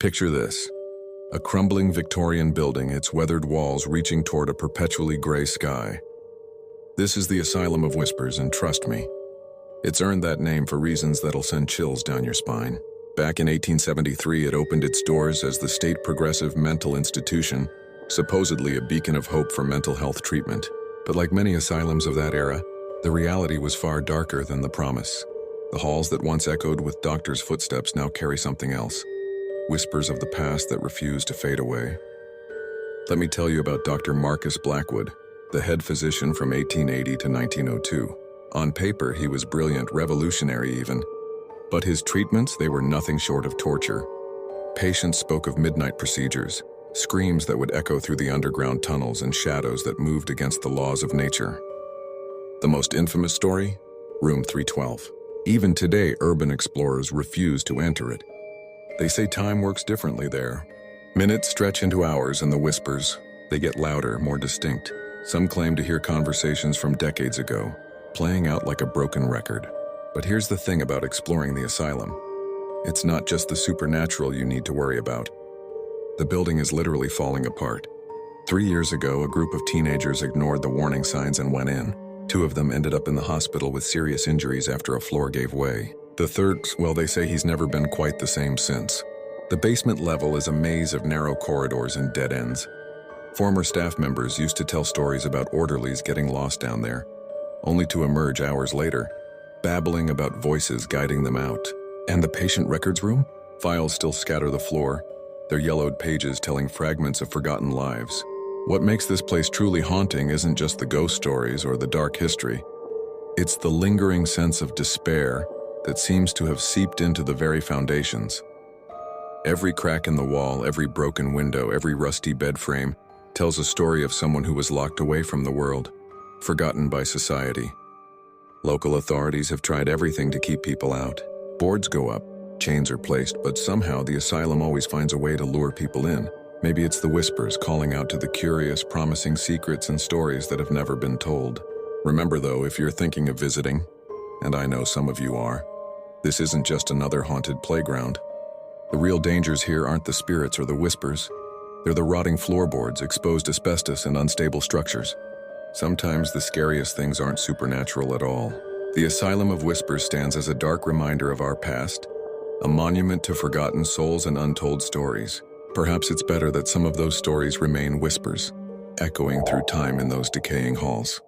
Picture this. A crumbling Victorian building, its weathered walls reaching toward a perpetually gray sky. This is the Asylum of Whispers, and trust me, it's earned that name for reasons that'll send chills down your spine. Back in 1873, it opened its doors as the State Progressive Mental Institution, supposedly a beacon of hope for mental health treatment. But like many asylums of that era, the reality was far darker than the promise. The halls that once echoed with doctors' footsteps now carry something else. Whispers of the past that refuse to fade away. Let me tell you about Dr. Marcus Blackwood, the head physician from 1880 to 1902. On paper, he was brilliant, revolutionary even. But his treatments, they were nothing short of torture. Patients spoke of midnight procedures, screams that would echo through the underground tunnels, and shadows that moved against the laws of nature. The most infamous story? Room 312. Even today, urban explorers refuse to enter it. They say time works differently there. Minutes stretch into hours, and the whispers, they get louder, more distinct. Some claim to hear conversations from decades ago, playing out like a broken record. But here's the thing about exploring the asylum. It's not just the supernatural you need to worry about. The building is literally falling apart. 3 years ago, a group of teenagers ignored the warning signs and went in. 2 of them ended up in the hospital with serious injuries after a floor gave way. The third, well, they say he's never been quite the same since. The basement level is a maze of narrow corridors and dead ends. Former staff members used to tell stories about orderlies getting lost down there, only to emerge hours later, babbling about voices guiding them out. And the patient records room? Files still scatter the floor, their yellowed pages telling fragments of forgotten lives. What makes this place truly haunting isn't just the ghost stories or the dark history. It's the lingering sense of despair that seems to have seeped into the very foundations. Every crack in the wall, every broken window, every rusty bed frame tells a story of someone who was locked away from the world, forgotten by society. Local authorities have tried everything to keep people out. Boards go up, chains are placed, but somehow the asylum always finds a way to lure people in. Maybe it's the whispers calling out to the curious, promising secrets and stories that have never been told. Remember though, if you're thinking of visiting, and I know some of you are, this isn't just another haunted playground. The real dangers here aren't the spirits or the whispers. They're the rotting floorboards, exposed asbestos, and unstable structures. Sometimes the scariest things aren't supernatural at all. The Asylum of Whispers stands as a dark reminder of our past, a monument to forgotten souls and untold stories. Perhaps it's better that some of those stories remain whispers, echoing through time in those decaying halls.